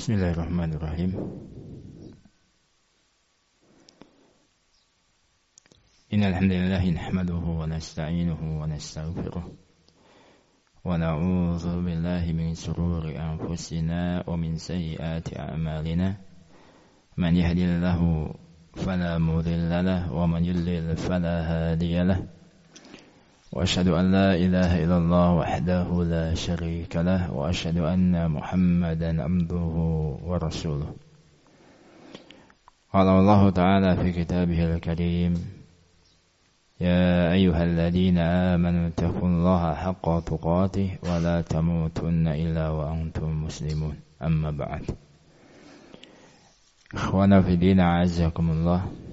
Bismillahirrahmanirrahim. Innal hamdalillah nahmaduhu wa nasta'inuhu wa nastaghfiruh wa na'udzu billahi min shururi anfusina wa min sayyiati a'malina. Man yahdihillahu fala mudilla lahu wa man yudlil fala hadiya lahu. Wa asyhadu an la ilaha illallah wahdahu la syarika lah wa asyhadu anna Muhammadan abduhu wa rasuluh. Qala Allah Ta'ala fi kitabihil karim, ya ayyuhalladzina amanu taqullaha haqqa tuqatih wa la tamutunna illa wa antum muslimun. Amma ba'd. Ikhwana fi din, a'azzakumullah.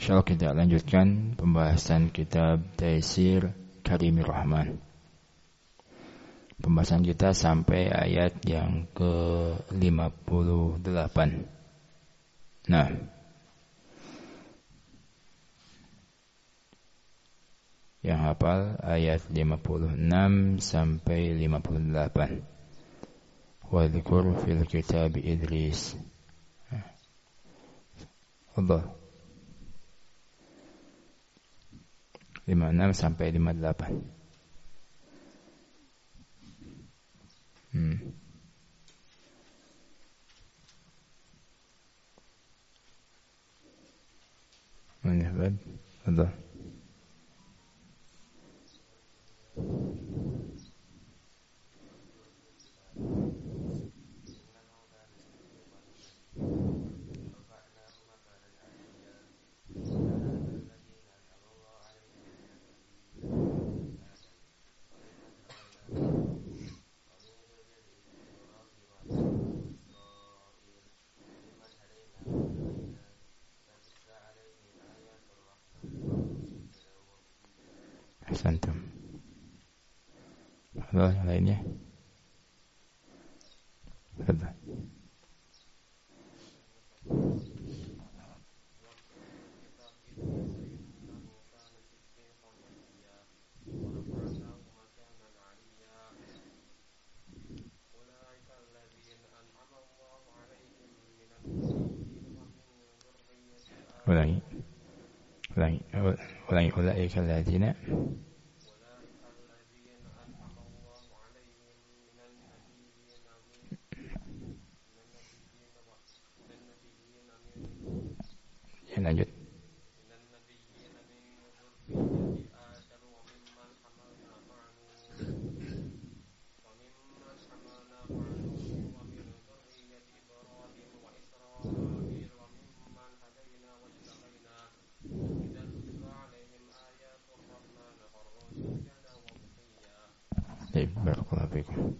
Insyaallah kita lanjutkan pembahasan kitab Taisir Karimir Rahman. Pembahasan kita sampai ayat yang ke-58. Nah, yang hafal ayat 56 sampai 58. Wa dzkur fil kitab Idris. Allah 56 sampai 58. Mana bad? Allah. Santum. Allah yang lainnya. Sudah. ulangi ulaika alladzina lanjut. Barakallahu fikum.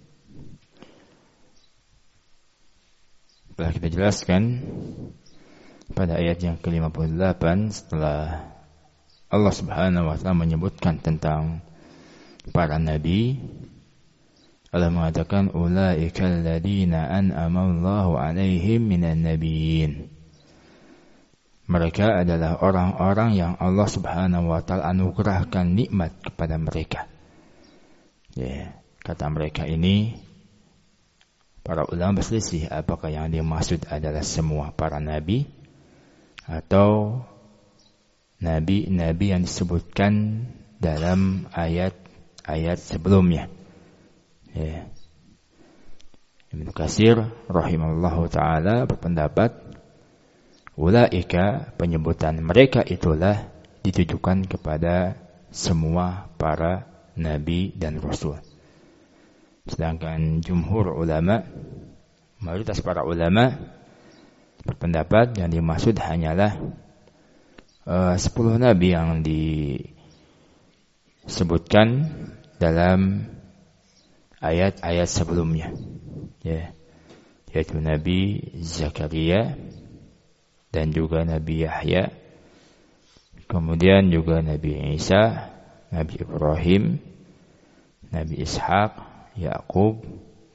Telah kita jelaskan pada ayat yang ke-58 setelah Allah Subhanahu wa taala menyebutkan tentang para nabi, Allah mengatakan ulaikal ladzina an'ama Allahu 'alaihim minan nabiyyin. Mereka adalah orang-orang yang Allah Subhanahu wa taala anugerahkan nikmat kepada mereka. Ya, kata mereka ini para ulama berselisih apakah yang dimaksud adalah semua para nabi atau nabi-nabi yang disebutkan dalam ayat-ayat sebelumnya. Ya. Ibnu Katsir rahimahullahu taala berpendapat ulaika, penyebutan mereka itulah ditujukan kepada semua para nabi dan rasul. Sedangkan jumhur ulama, mayoritas para ulama berpendapat yang dimaksud hanyalah 10 nabi yang disebutkan dalam ayat-ayat sebelumnya, ya, yaitu Nabi Zakaria dan juga Nabi Yahya, kemudian juga Nabi Isa, Nabi Ibrahim, Nabi Ishaq, Yakub,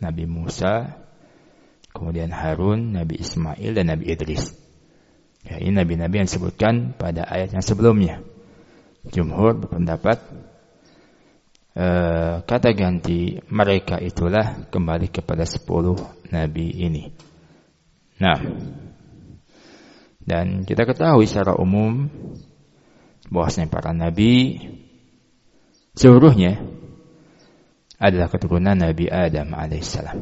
Nabi Musa, kemudian Harun, Nabi Ismail dan Nabi Idris. Ya, ini nabi-nabi yang disebutkan pada ayat yang sebelumnya. Jumhur berpendapat kata ganti mereka itulah kembali kepada 10 nabi ini. Nah, dan kita ketahui secara umum bahwasanya para nabi seluruhnya adalah keturunan Nabi Adam alaihissalam.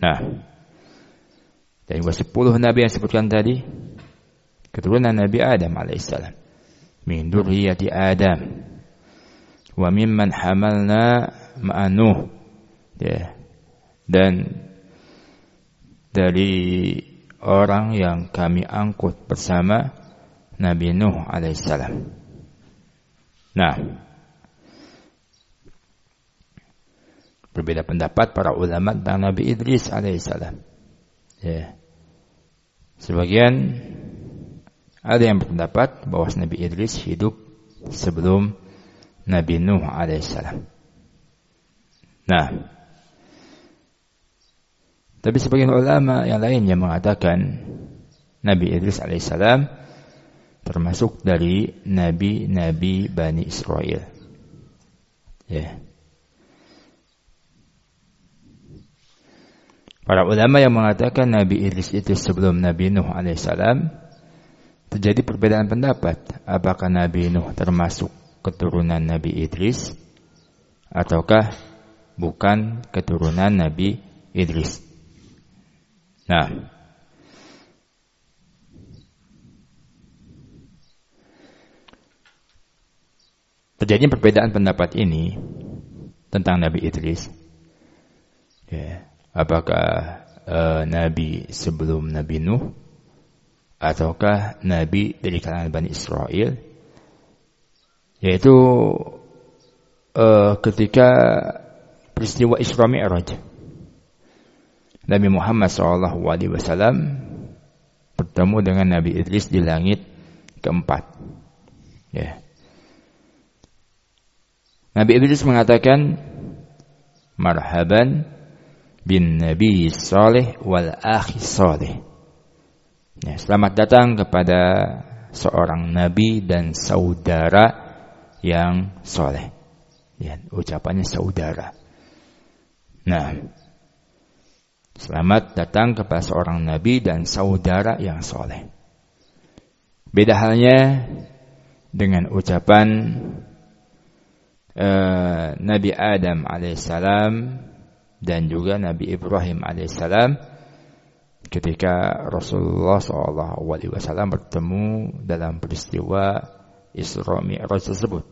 Nah, dari 10 nabi yang disebutkan tadi, keturunan Nabi Adam alaihissalam. Min dzurriyyati Adam wa mimman hamalna ma'a Nuh. Ya. Dan dari orang yang kami angkut bersama Nabi Nuh alaihissalam. Nah, berbeda pendapat para ulama tentang Nabi Idris alaihissalam. Ya. Sebagian ada yang berpendapat bahwa Nabi Idris hidup sebelum Nabi Nuh alaihissalam. Nah, tapi sebagian ulama yang lainnya mengatakan Nabi Idris alaihissalam termasuk dari nabi-nabi Bani Israel. Ya. Para ulama yang mengatakan Nabi Idris itu sebelum Nabi Nuh alaihissalam, terjadi perbedaan pendapat apakah Nabi Nuh termasuk keturunan Nabi Idris ataukah bukan keturunan Nabi Idris. Nah, terjadi perbedaan pendapat ini tentang Nabi Idris. Ya. Apakah Nabi sebelum Nabi Nuh ataukah Nabi dari kalangan Bani Israel, yaitu ketika peristiwa Isra Mi'raj Nabi Muhammad SAW bertemu dengan Nabi Idris di langit keempat. Ya. Nabi Idris mengatakan, marhaban bin Nabi Saleh wal akhi Saleh. Ya, selamat datang kepada seorang nabi dan saudara yang soleh. Ya, ucapannya saudara. Nah, selamat datang kepada seorang nabi dan saudara yang soleh. Beda halnya dengan ucapan Nabi Adam alaihissalam dan juga Nabi Ibrahim alaihissalam ketika Rasulullah SAW bertemu dalam peristiwa Isra Mi'raj tersebut.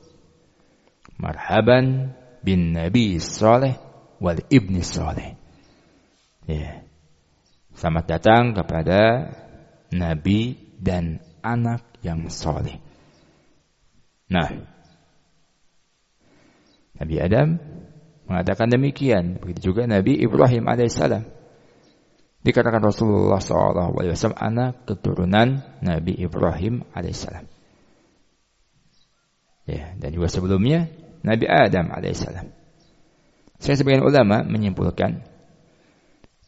Marhaban bin Nabi Saleh wal ibni Saleh. Ya. Selamat datang kepada Nabi dan anak yang saleh. Nah, Nabi Adam mengatakan demikian. Begitu juga Nabi Ibrahim alaihissalam. Dikatakan Rasulullah SAW anak keturunan Nabi Ibrahim alaihissalam. Ya, dan juga sebelumnya Nabi Adam alaihissalam. Sebagian ulama menyimpulkan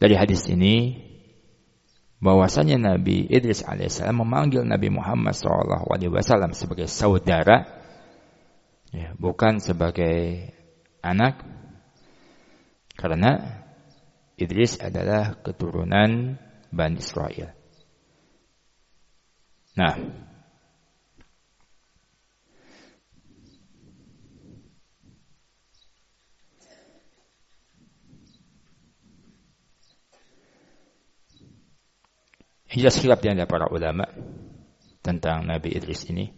dari hadis ini bahwasanya Nabi Idris alaihissalam memanggil Nabi Muhammad SAW sebagai saudara, ya, bukan sebagai anak. Karena Idris adalah keturunan Bani Israel. Nah, jelas khilaf di antara para ulama tentang Nabi Idris ini.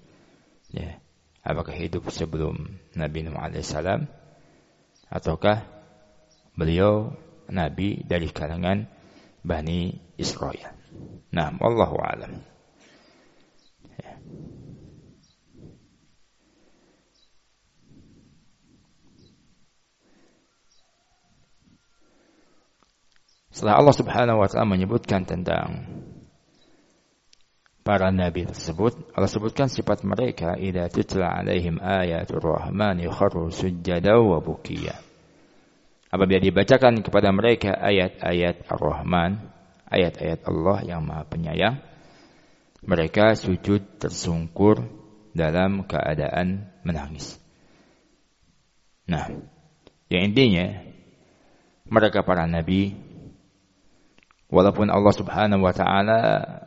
Ya, apakah hidup sebelum Nabi Nuh alaihissalam ataukah beliau Nabi dari kalangan Bani Israel. Nah, wallahu a'lam. Ya. Setelah Allah Subhanahu wa taala menyebutkan tentang para nabi tersebut, Allah sebutkan sifat mereka, idza tutla alaihim ayatul rahmani kharru sujada wa bukiya. Apabila dibacakan kepada mereka ayat-ayat Ar-Rahman, ayat-ayat Allah yang Maha Penyayang, mereka sujud tersungkur dalam keadaan menangis. Nah, yang intinya mereka para nabi, walaupun Allah Subhanahu wa taala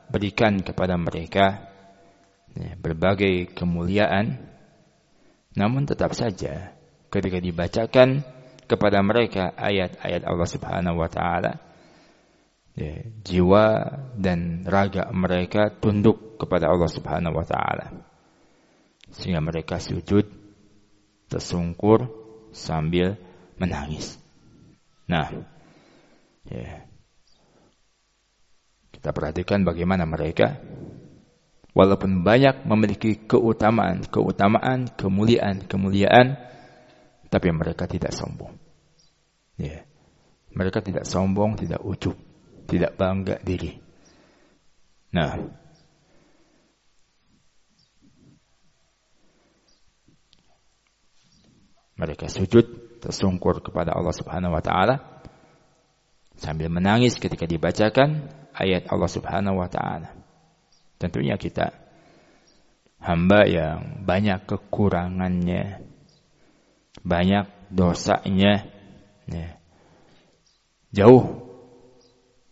berikan kepada mereka berbagai kemuliaan, namun tetap saja ketika dibacakan kepada mereka ayat-ayat Allah Subhanahu wa taala, jiwa dan raga mereka tunduk kepada Allah Subhanahu wa taala, sehingga mereka sujud tersungkur sambil menangis. Nah, kita perhatikan bagaimana mereka walaupun banyak memiliki keutamaan, kemuliaan, tapi mereka tidak sombong. Mereka tidak sombong, tidak ujub, tidak bangga diri. Nah, mereka sujud tersungkur kepada Allah Subhanahu wa taala sambil menangis ketika dibacakan ayat Allah Subhanahu wa taala. Tentunya kita hamba yang banyak kekurangannya, banyak dosanya, jauh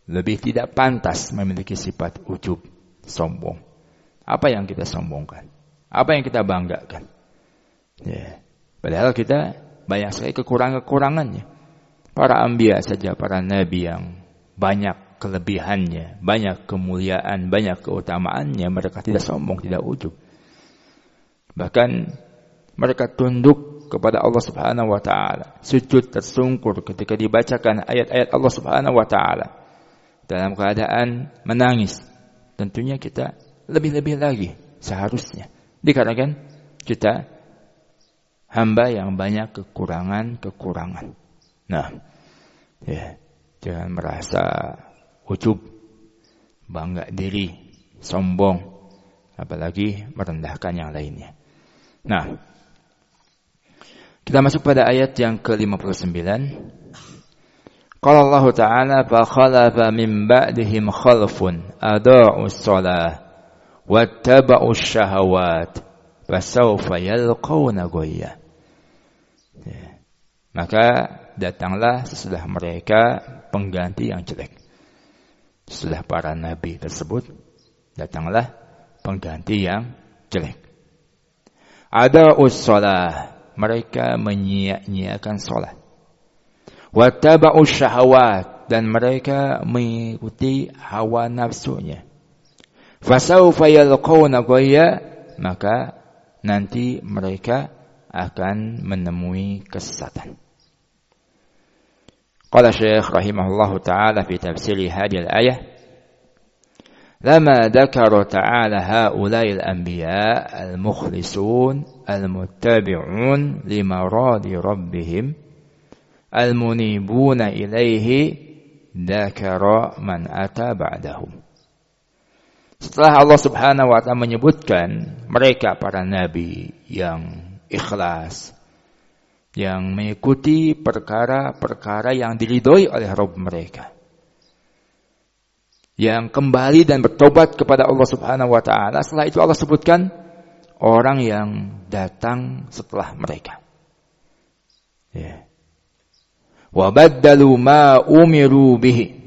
lebih tidak pantas memiliki sifat ujub, sombong. Apa yang kita sombongkan? Apa yang kita banggakan? Padahal kita banyak sekali kekurangannya. Para anbiya saja, para nabi yang banyak kelebihannya, banyak kemuliaan, banyak keutamaannya, mereka tidak sombong, tidak ujub. Bahkan mereka tunduk kepada Allah Subhanahu wa taala, sujud tersungkur ketika dibacakan ayat-ayat Allah Subhanahu wa taala dalam keadaan menangis. Tentunya kita lebih-lebih lagi seharusnya, dikarenakan kita hamba yang banyak kekurangan. Nah, jangan merasa ujub, bangga diri, sombong, apalagi merendahkan yang lainnya. Nah, kita masuk pada ayat yang ke-59. Qala Allah Ta'ala fa khalafa min ba'dihim khalfun adaa'us shalah wattaba'us syahawat fasawfa yalqawna ghayya. Maka datanglah sesudah mereka pengganti yang jelek. Setelah para nabi tersebut, datanglah pengganti yang jelek. Adaa'us shalah, mereka menyia-nyiakan salat. Wattaba'us syahawat, dan mereka mengikuti hawa nafsunya. Fasawfa yalqawna ghayya, maka nanti mereka akan menemui kesesatan. Qala Syekh rahimahullahu ta'ala fi tafsir hadhihi al-ayah, lama dzakara ta'ala haula'il anbiya al-mukhlisun al-muttabi'un limaradi rabbihim al-munibuna ilaihi dzakara man ata ba'dahum. Setelah Allah Subhanahu wa ta'ala menyebutkan mereka para nabi yang ikhlas, yang mengikuti perkara-perkara yang diridhoi oleh Rabb mereka, yang kembali dan bertobat kepada Allah Subhanahu wa ta'ala. Setelah itu Allah sebutkan orang yang datang setelah mereka. Wa baddalu ma umiru bihi,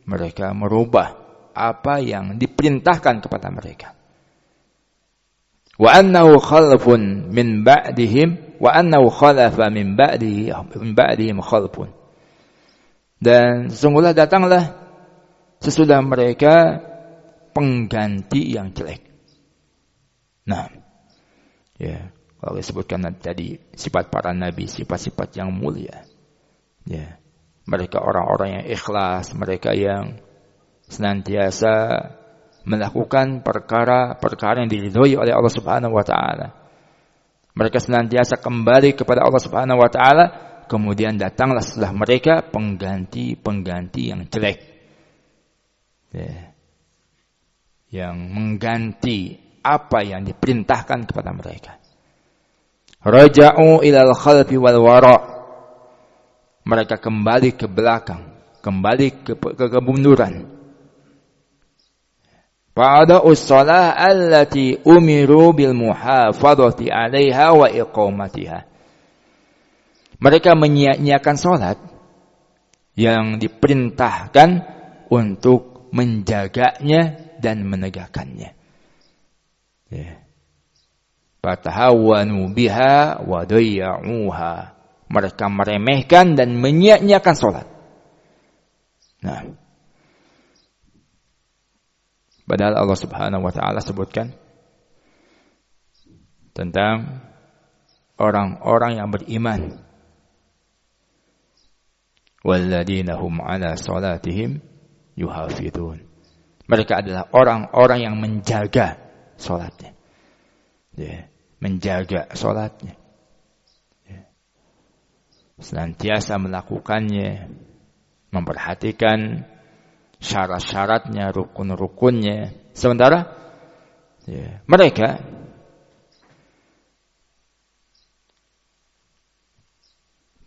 mereka merubah apa yang diperintahkan kepada mereka. Wa annahu khalfun min ba'dihim wa annahu khalafa min ba'dihim khalfun, dan sesungguhnya datanglah sesudah mereka pengganti yang jelek. Nah, kalau disebutkan tadi sifat para nabi, sifat-sifat yang mulia. Mereka orang-orang yang ikhlas, mereka yang senantiasa melakukan perkara-perkara yang diridhoi oleh Allah Subhanahu wa taala. Mereka senantiasa kembali kepada Allah Subhanahu wa taala, kemudian datanglah setelah mereka pengganti yang jelek. Yang mengganti apa yang diperintahkan kepada mereka. Raja'u ilal khalfi wal wara', mereka kembali ke belakang, kembali ke kemunduran. Fa'ada'us shalah allati umiru bil muhafadhati 'alaiha wa iqamatiha, Mereka menyia-nyiakan salat yang diperintahkan untuk menjaganya dan menegakkannya. Fatahawanu biha wa dayya'uha. Mereka meremehkan dan menyia-nyiakan salat. Nah, padahal Allah Subhanahu wa taala sebutkan tentang orang-orang yang beriman. Walladzina hum 'ala salatihim yuhafizun. Mereka adalah orang-orang yang menjaga salatnya. Menjaga salatnya. Senantiasa melakukannya, memperhatikan syarat-syaratnya, rukun-rukunnya. Sementara mereka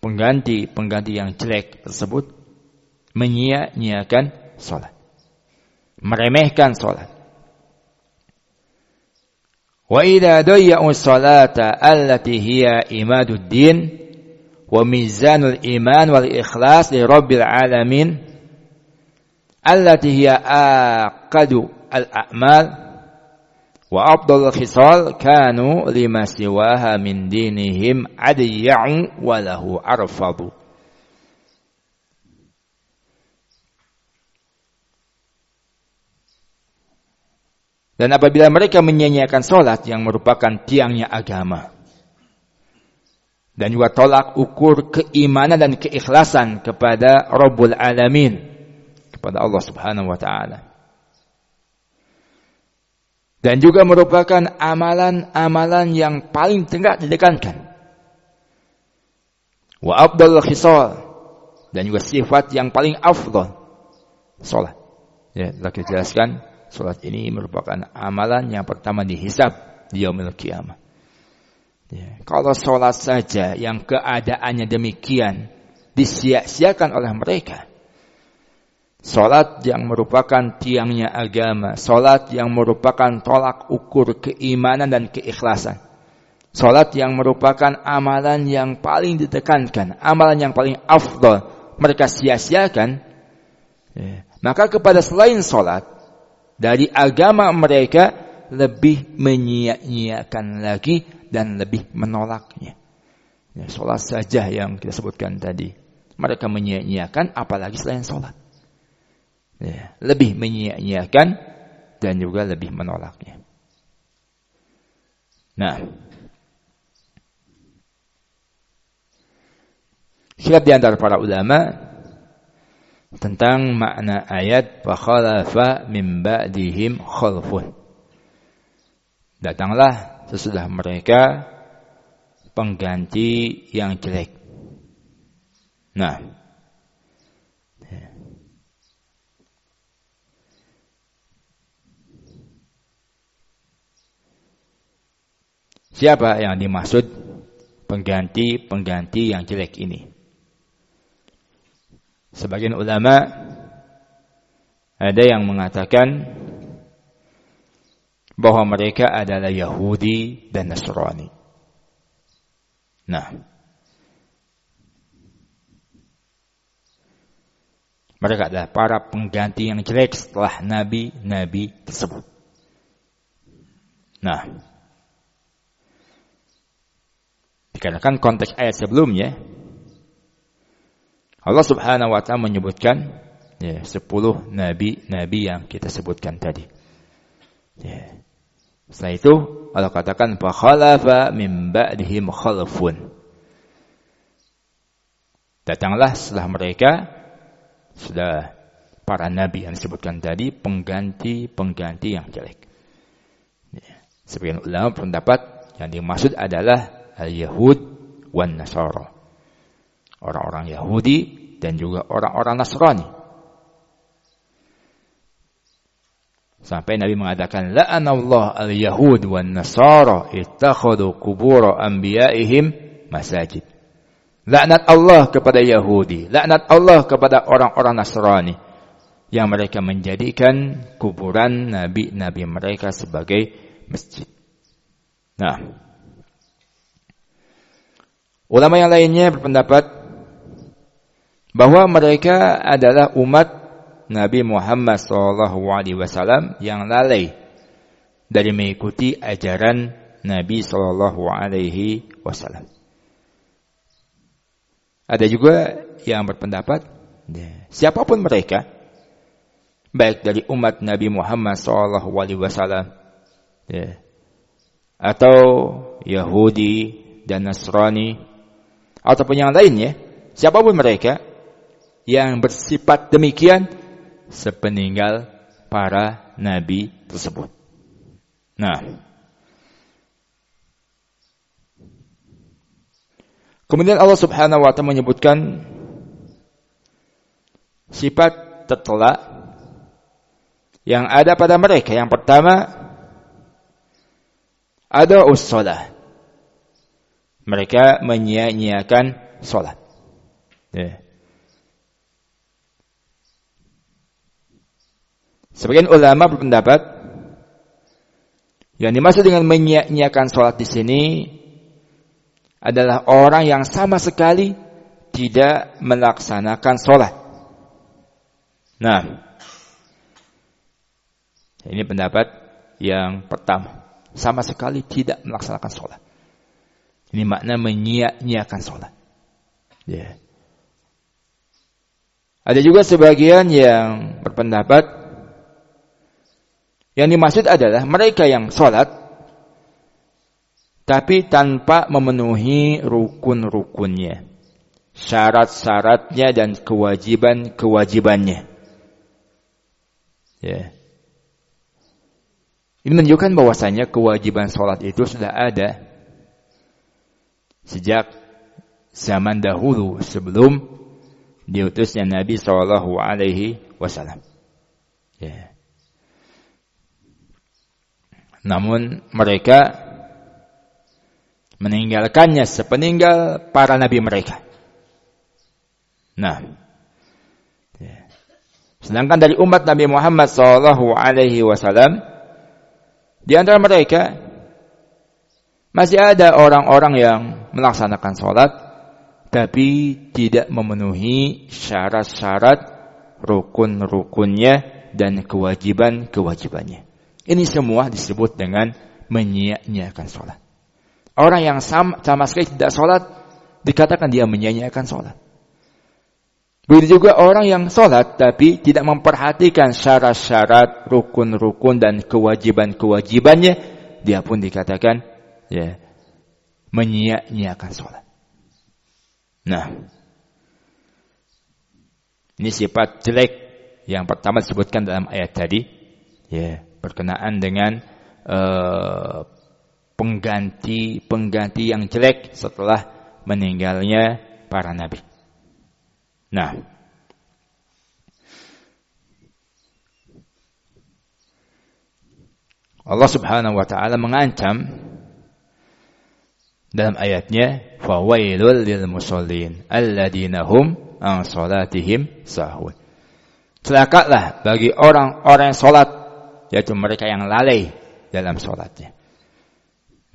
pengganti yang jelek tersebut menyia-nyiakan salat, meremehkan salat. Wa idza dayya'u salata allati hiya imaduddin wa mizanul iman wal ikhlas li rabbil alamin allati hiya aqadu al a'mal wa afdalul khisal kanu lima siwaha min dinihim adiya'u wa lahu arfadu. Dan apabila mereka menyia-nyiakan salat yang merupakan tiangnya agama dan juga tolak ukur keimanan dan keikhlasan kepada Rabbul Alamin, kepada Allah Subhanahu wa taala, dan juga merupakan amalan-amalan yang paling tegak ditekankan, wa afdalul khisal, dan juga sifat yang paling afdal salat. Telah kita jelaskan, salat ini merupakan amalan yang pertama dihisab di yaumil qiyamah. Kalau salat saja yang keadaannya demikian disia-siakan oleh mereka, salat yang merupakan tiangnya agama, salat yang merupakan tolak ukur keimanan dan keikhlasan, salat yang merupakan amalan yang paling ditekankan, amalan yang paling afdal, mereka sia-siakan, maka kepada selain salat dari agama mereka lebih menyia-nyiakan lagi dan lebih menolaknya. Salat saja yang kita sebutkan tadi, mereka menyia-nyiakan, apalagi selain salat. Lebih menyia-nyiakan dan juga lebih menolaknya. Nah, khilaf di antara para ulama tentang makna ayat fa khalafa min ba'dihim khalfun. Datanglah sesudah mereka pengganti yang jelek. Nah, siapa yang dimaksud pengganti yang jelek ini? Sebagian ulama ada yang mengatakan bahwa mereka adalah Yahudi dan Nasrani. Nah, mereka adalah para pengganti yang jelek setelah nabi-nabi tersebut. Nah, dikarenakan konteks ayat sebelumnya, Allah Subhanahu wa taala menyebutkan 10 nabi yang kita sebutkan tadi. Setelah itu Allah katakan fa khalafa min ba'dihim khalfun. Datanglah setelah mereka, sudah para nabi yang disebutkan tadi, pengganti yang jelek. Sebagian ulama pendapat yang dimaksud adalah al-Yahud wan Nasara, orang-orang Yahudi dan juga orang-orang Nasrani. Sampai Nabi mengatakan la'anallahu al-Yahud wan Nasara ittakhadhu qubur anbiya'ihim masajid. Laknat Allah kepada Yahudi, laknat Allah kepada orang-orang Nasrani yang mereka menjadikan kuburan nabi-nabi mereka sebagai masjid. Nah, Ulama yang lainnya berpendapat bahwa mereka adalah umat Nabi Muhammad SAW yang lalai dari mengikuti ajaran Nabi SAW. Ada juga yang berpendapat siapapun mereka, baik dari umat Nabi Muhammad SAW atau Yahudi dan Nasrani ataupun yang lainnya, siapapun mereka yang bersifat demikian sepeninggal para nabi tersebut. Nah, kemudian Allah Subhanahu wa ta'ala menyebutkan sifat tercela yang ada pada mereka. Yang pertama, ada ussalah. Mereka menyia-nyiakan salat. Sebagian ulama berpendapat yang dimaksud dengan menyia-nyiakan salat di sini adalah orang yang sama sekali tidak melaksanakan salat. Nah, ini pendapat yang pertama, sama sekali tidak melaksanakan salat. Ini makna menyia-nyiakan salat. Ada juga sebagian yang berpendapat yang dimaksud adalah mereka yang salat tapi tanpa memenuhi rukun-rukunnya, syarat-syaratnya dan kewajiban-kewajibannya. Ini menunjukkan bahwasanya kewajiban salat itu sudah ada sejak zaman dahulu sebelum diutusnya Nabi SAW. Namun mereka meninggalkannya sepeninggal para nabi mereka. Nah, sedangkan dari umat Nabi Muhammad SAW, di antara mereka masih ada orang-orang yang melaksanakan salat tapi tidak memenuhi syarat-syarat rukun-rukunnya dan kewajiban-kewajibannya. Ini semua disebut dengan menyia-nyiakan salat. Orang yang sama sekali tidak salat dikatakan dia menyia-nyiakan salat. Begitu juga orang yang salat tapi tidak memperhatikan syarat-syarat, rukun-rukun dan kewajiban-kewajibannya, dia pun dikatakan menyia-nyiakan salat. Nah, ini sifat jelek yang pertama disebutkan dalam ayat tadi, berkenaan dengan pengganti yang jelek setelah meninggalnya para nabi. Nah, Allah Subhanahu wa ta'ala mengancam dalam ayatnya, fawailul lil musallin alladzina hum an salatihim sahun. Celakalah bagi orang-orang yang salat, yaitu mereka yang lalai dalam salatnya.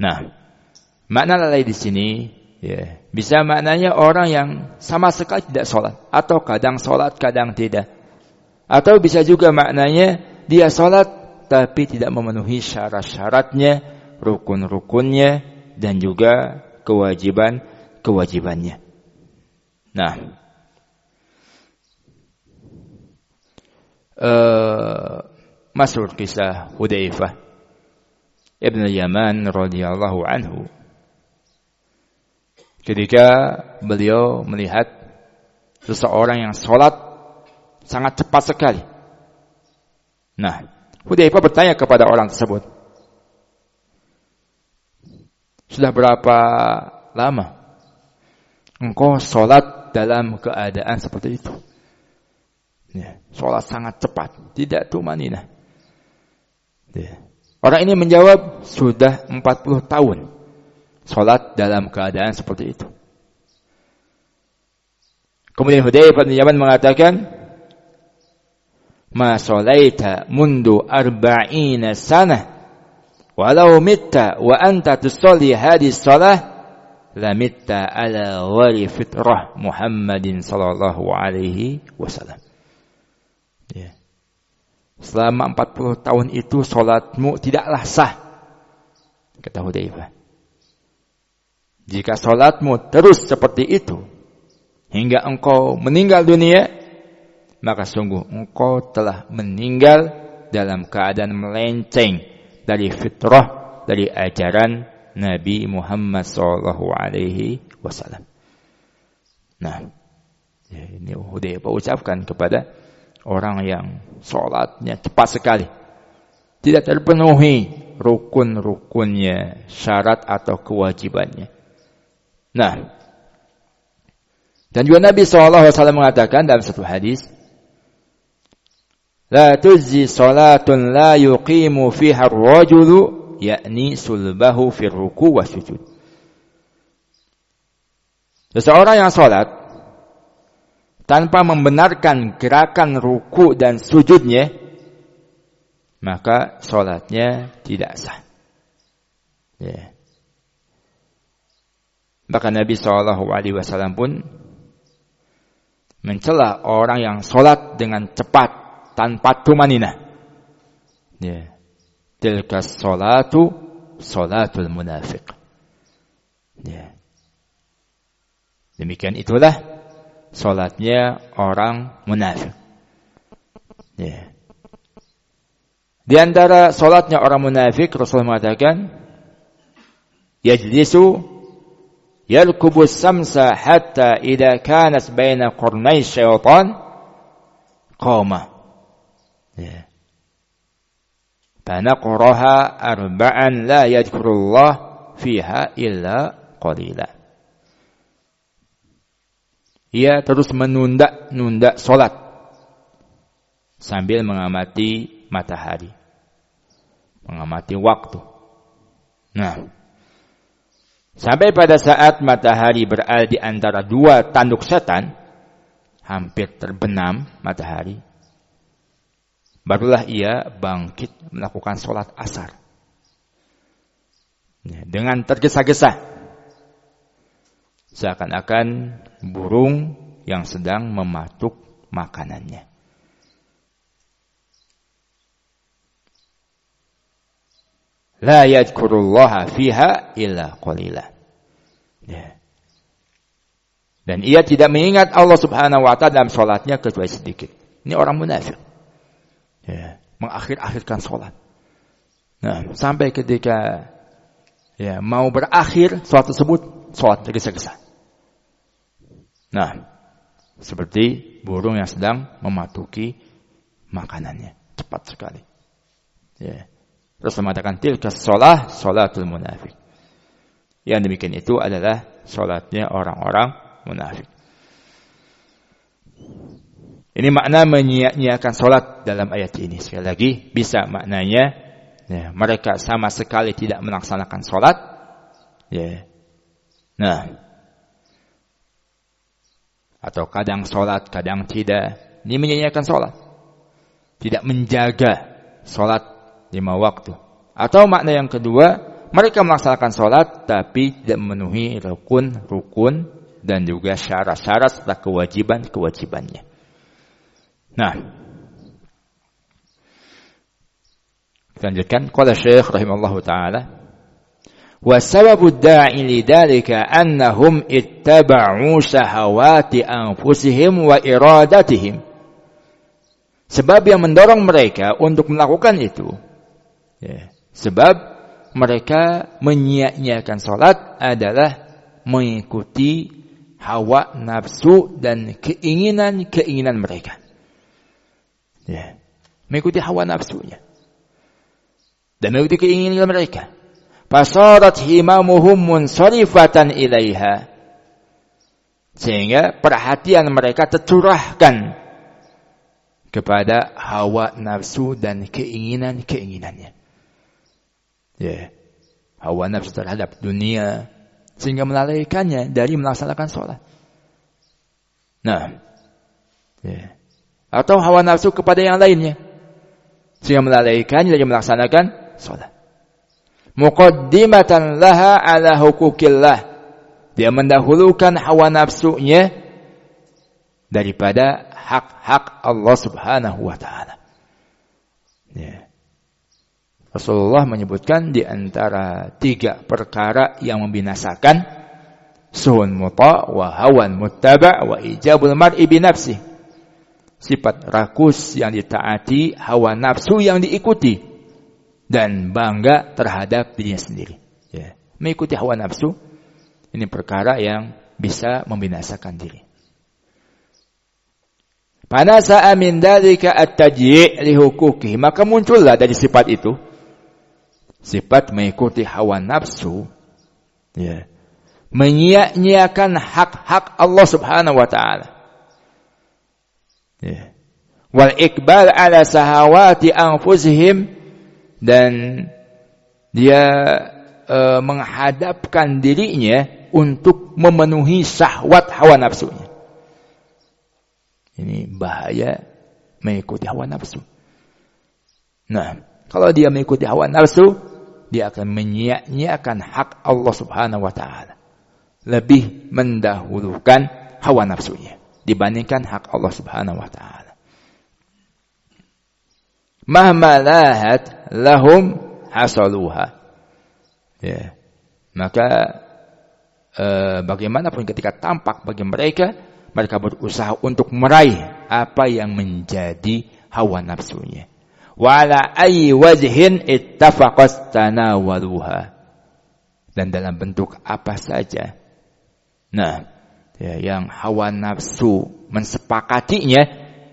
Nah, makna lalai di sini bisa maknanya orang yang sama sekali tidak salat, atau kadang salat kadang tidak. Atau bisa juga maknanya dia salat tapi tidak memenuhi syarat-syaratnya, rukun-rukunnya dan juga kewajiban-kewajibannya. Nah, masyhur kisah Hudzaifah Ibn Yaman radhiyallahu anhu ketika beliau melihat seseorang yang salat sangat cepat sekali. Nah, Hudzaifah bertanya kepada orang tersebut, sudah berapa lama engkau salat dalam keadaan seperti itu? Salat sangat cepat, tidak tumaninah. Orang ini menjawab, sudah 40 tahun salat dalam keadaan seperti itu. Kemudian Hudzaifah bin Yaman mengatakan, ma shalaita mundu 40 sanah walau mitta wa anta tusalli hadhihi shalah lamitta ala wari fitrah Muhammadin sallallahu alaihi wasallam. Ya. Selama 40 tahun itu salatmu tidaklah sah, kata Hudzaifah. Jika salatmu terus seperti itu hingga engkau meninggal dunia, maka sungguh engkau telah meninggal dalam keadaan melenceng dari fitrah, dari ajaran Nabi Muhammad sallallahu alaihi wasallam. Nah, ini Hudzaifah ucapkan kepada orang yang salatnya cepat sekali, tidak terpenuhi rukun-rukunnya, syarat atau kewajibannya. Nah, dan juga Nabi SAW mengatakan dalam satu hadis, la tujzi salatun la yuqimu fiha ar-rajulu yakni sulbahu fi ruku' wa sujud. Seseorang yang salat tanpa membenarkan gerakan ruku dan sujudnya, maka salatnya tidak sah. Ya. Bahkan Nabi SAW pun mencela orang yang salat dengan cepat tanpa tumaninah. Ya. Tilka salatu salatul munafiq. Ya. Demikian itulah salatnya orang munafik. Ya. Di antara salatnya orang munafik, Rasulullah mengatakan, yajlisu yarkubu samsa hatta idza kanat baina qurnai syaitan qama. Ya. Fanaqraha arba'an la yadhkurullah fiha illa qalila. Ia terus menunda solat sambil mengamati matahari, mengamati waktu. Nah, sampai pada saat matahari berada di antara dua tanduk setan, hampir terbenam matahari, barulah ia bangkit melakukan solat asar. Dengan tergesa-gesa, seakan-akan burung yang sedang mematuk makanannya. La yadhkurullaha fiha illa qalila. Ya. Dan ia tidak mengingat Allah Subhanahu wa taala dalam salatnya kecuali sedikit. Ini orang munafik. Ya, mengakhir-akhirkan salat. Nah, sampai ketika mau berakhir salat tersebut, salat tergesa-gesa. Nah, seperti burung yang sedang mematuki makanannya, cepat sekali. Ya. Terus mengatakan tilka shalah shalatul munafik. Yang demikian itu adalah salatnya orang-orang munafik. Ini makna menyia-nyiakan salat dalam ayat ini. Sekali lagi, bisa maknanya mereka sama sekali tidak melaksanakan salat. Ya. Nah, atau kadang salat, kadang tidak. Ini menyia-nyiakan salat. Tidak menjaga salat 5 waktu. Atau makna yang kedua, mereka melaksanakan salat tapi tidak memenuhi rukun dan juga syarat-syarat serta kewajiban-kewajibannya. Nah, kita lanjutkan. Qala Syekh rahimallahu taala, wa sababud da'i lidzalika annahum ittaba'u syahawati anfusihim wa iradatihim. Sebab yang mendorong mereka untuk melakukan itu, sebab mereka menyia-nyiakan salat adalah mengikuti hawa nafsu dan keinginan-keinginan mereka. Mengikuti hawa nafsunya dan mengikuti keinginan mereka. Fasarat himamuhum munsarifatan ilaiha, sehingga perhatian mereka tercurahkan kepada hawa nafsu dan keinginan-keinginannya. Hawa nafsu terhadap dunia sehingga melalaikannya dari melaksanakan sholat. Nah, atau hawa nafsu kepada yang lainnya sehingga melalaikannya dari melaksanakan sholat. Muqaddimatan laha ala hukukillah, Dia mendahulukan hawa nafsunya daripada hak-hak Allah Subhanahu wa taala. Ya. Rasulullah menyebutkan di antara 3 perkara yang membinasakan, suhun muta' wa hawan muttaba' wa ijabul mar'i bi nafsi. Sifat rakus yang ditaati, hawa nafsu yang diikuti, dan bangga terhadap dirinya sendiri. Ya. Mengikuti hawa nafsu ini perkara yang bisa membinasakan diri. Panasa min dzalika at-tajyi' li huquqihi, maka muncullah dari sifat itu, sifat mengikuti hawa nafsu, ya, menyia-nyiakan hak-hak Allah Subhanahu wa taala. Ya. Wal iqbal ala sahawati anfusihim, dan dia menghadapkan dirinya untuk memenuhi syahwat hawa nafsunya. Ini bahaya mengikuti hawa nafsu. Nah, kalau dia mengikuti hawa nafsu, dia akan menyia-nyiakan hak Allah Subhanahu wa taala. Lebih mendahulukan hawa nafsunya dibandingkan hak Allah Subhanahu wa taala. Mahma lahat lahum hasaluha. Ya. Maka bagaimanapun ketika tampak bagi mereka, mereka berusaha untuk meraih apa yang menjadi hawa nafsunya. Wala ayyi wajhin ittafaqat tanawaluha. Dan dalam bentuk apa saja. Nah, ya, yang hawa nafsu mensepakatinya,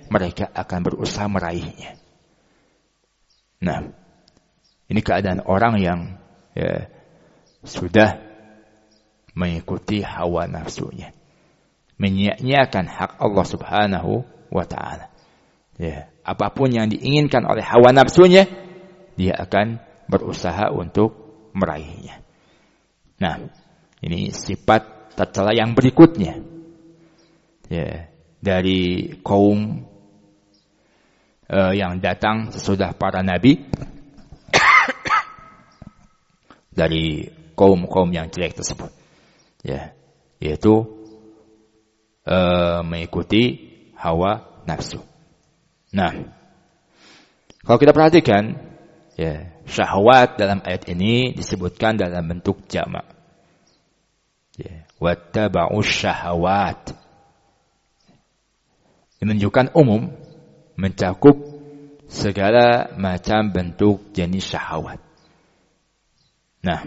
mereka akan berusaha meraihnya. Nah, ini keadaan orang yang ya, sudah mengikuti hawa nafsunya, menyia-nyiakan hak Allah Subhanahu wa taala. Ya, apapun yang diinginkan oleh hawa nafsunya, dia akan berusaha untuk meraihnya. Nah, ini sifat tercela yang berikutnya. Ya, dari kaum yang datang sesudah para nabi, dari kaum-kaum yang jelek tersebut, ya, yaitu mengikuti hawa nafsu. Nah, kalau kita perhatikan, ya, syahwat dalam ayat ini disebutkan dalam bentuk jamak. Ya, wattaba'us syahawat. Menunjukkan umum, mencakup segala macam bentuk jenis syahwat. Nah,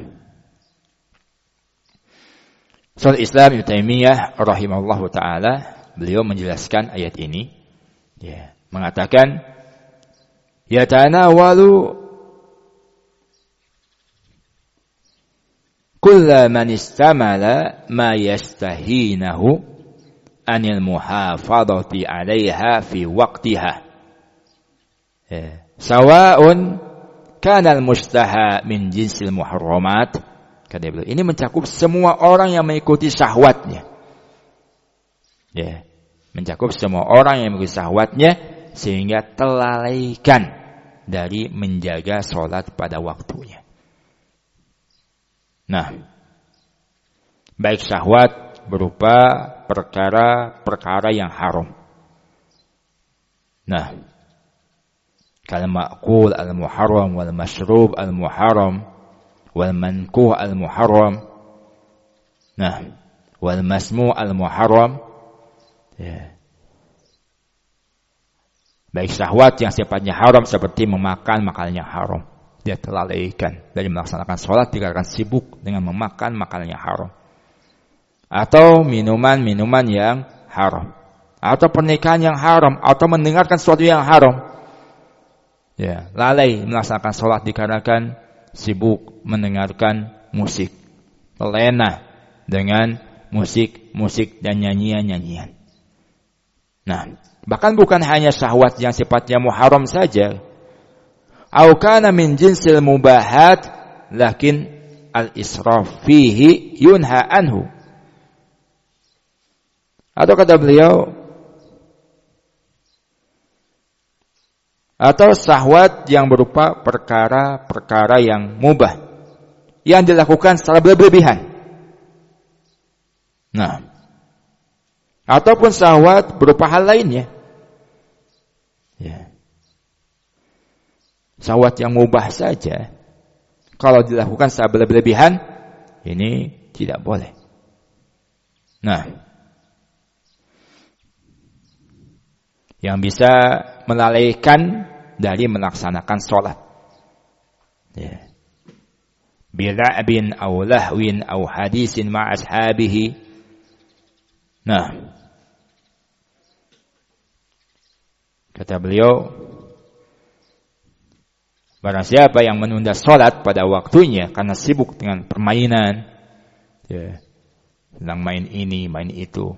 Syaikhul Islam Ibnu Taimiyah rahimahullahu taala, beliau menjelaskan ayat ini, ya, mengatakan yatanawalu kulla man istamala ma yastahinahu anil muhafadhati 'alaiha fi waqtiha, ya, sawa'un kana al-mustaha min jinsil muharramat. Kata beliau, ini mencakup semua orang yang mengikuti syahwatnya. Ya, mencakup semua orang yang mengikuti syahwatnya sehingga telalaikan dari menjaga sholat pada waktunya. Nah, baik syahwat berupa perkara-perkara yang haram. Nah, kal ma'kul al-muharram wal mashrub al-muharram wal mankuh al-muharram. Nah, wal masmu' al-muharram. Ya. Baik syahwat yang sifatnya haram seperti memakan makanan yang haram, dia telalaikan dari melaksanakan sholat dikarenakan sibuk dengan memakan makanan yang haram, atau minuman-minuman yang haram, atau pernikahan yang haram, atau mendengarkan sesuatu yang haram. Ya, lalai melaksanakan sholat dikarenakan sibuk mendengarkan musik, lena dengan musik dan nyanyian-nyanyian. Nah, bahkan bukan hanya syahwat yang sifatnya muharram saja. Au kana min jinsil mubahat lakin al-israf fihi yunha anhu. Atau kata beliau, atau syahwat yang berupa perkara-perkara yang mubah yang dilakukan secara berlebihan. Nah, ataupun syahwat berupa hal lainnya. Ya. Syahwat yang mubah saja, kalau dilakukan secara berlebihan, ini tidak boleh. Nah, yang bisa melalaikan dari melaksanakan sholat. Ya. Bila'bin aw lahwin aw hadisin ma ashabihi. Nah, kata beliau, barang siapa yang menunda sholat pada waktunya karena sibuk dengan permainan, ya, sedang main ini, main itu,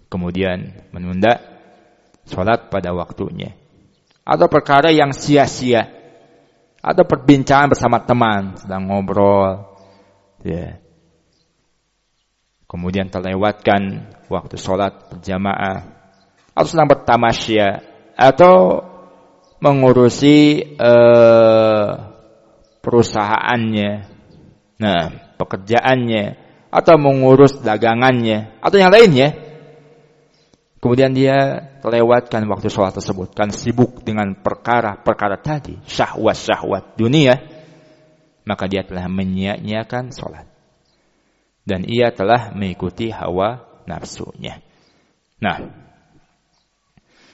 kemudian menunda sholat pada waktunya, atau perkara yang sia-sia, atau perbincangan bersama teman, sedang ngobrol, ya, kemudian terlewatkan waktu sholat berjamaah, atau sedang bertamasya, atau mengurusi perusahaannya, nah, pekerjaannya, atau mengurus dagangannya, atau yang lainnya. Kemudian dia terlewatkan waktu sholat tersebut, kan sibuk dengan perkara-perkara tadi, syahwat-syahwat dunia, maka dia telah menyia-nyiakan sholat. Dan ia telah mengikuti hawa nafsunya. Nah,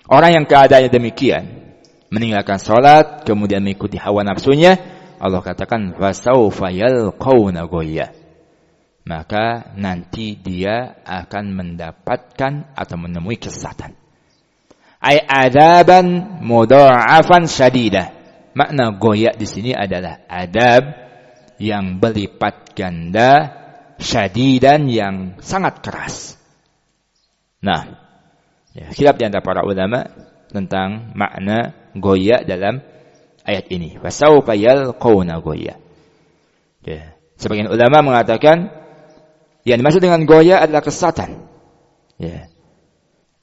orang yang keadaannya demikian, meninggalkan sholat, kemudian mengikuti hawa nafsunya, Allah katakan, fasawfa yalqawna ghayya. Maka nanti dia akan mendapatkan atau menemui kesesatan. Ai adaban mudha'afan syadidah. Makna ghayya di sini adalah adab yang berlipat ganda, syadidan yang sangat keras. Nah, ya, khilaf di antara para ulama tentang makna ghayya dalam ayat ini. Fasawfa yalqawna ghayya. Ya, sebagian ulama mengatakan yang dimaksud dengan ghayya adalah kesesatan. Ya.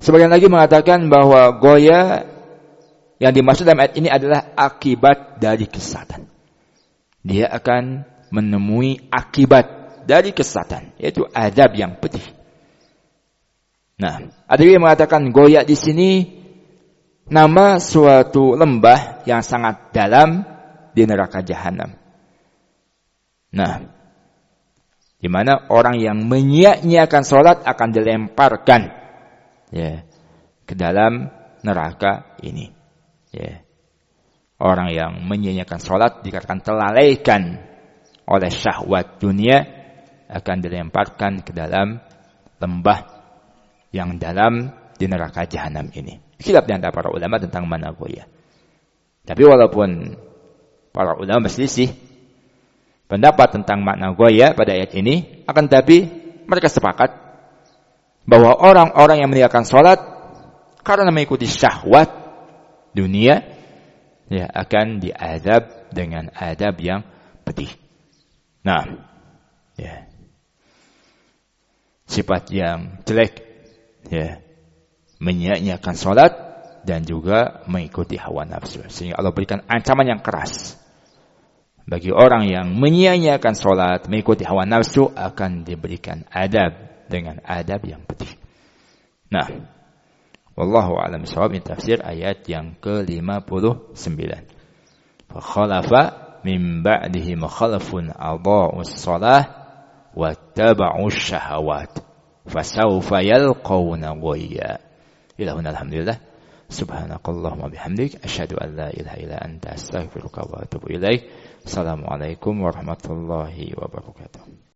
Sebagian lagi mengatakan bahwa ghayya yang dimaksud dalam ayat ini adalah akibat dari kesesatan. Dia akan menemui akibat dari kesesatan, yaitu azab yang pedih. Nah, ada yang mengatakan ghayya di sini nama suatu lembah yang sangat dalam di neraka jahanam. Nah, di mana orang yang menyia-nyiakan sholat akan dilemparkan, ya, ke dalam neraka ini. Ya. Orang yang menyia-nyiakan sholat dikatakan terlalaikan oleh syahwat dunia akan dilemparkan ke dalam lembah yang dalam di neraka jahanam ini. Khilaf di antara para ulama tentang mana ghayya. Tapi walaupun para ulama berselisih pendapat tentang makna ghayya pada ayat ini, akan tetapi mereka sepakat bahwa orang-orang yang meninggalkan sholat karena mengikuti syahwat dunia, ya, akan diazab dengan azab yang pedih. Nah, ya, sifat yang jelek, ya, menyia-nyiakan sholat dan juga mengikuti hawa nafsu, sehingga Allah berikan ancaman yang keras. Bagi orang yang menyia-nyiakan sholat, mengikuti hawa nafsu, akan diberikan adab dengan adab yang pedih. Nah, wallahu a'lam bishawab, tafsir ayat yang ke-59. Fakhalafa min ba'dihim khalafun adha'us shalah wattaba'us syahawat fasawfa yalqawna ghayya. Ilahuna alhamdulillah. Subhanakallahumma bihamdik asyhadu an la ilaha illa anta astaghfiruka wa atubu ilaik. Assalamualaikum warahmatullahi wabarakatuh.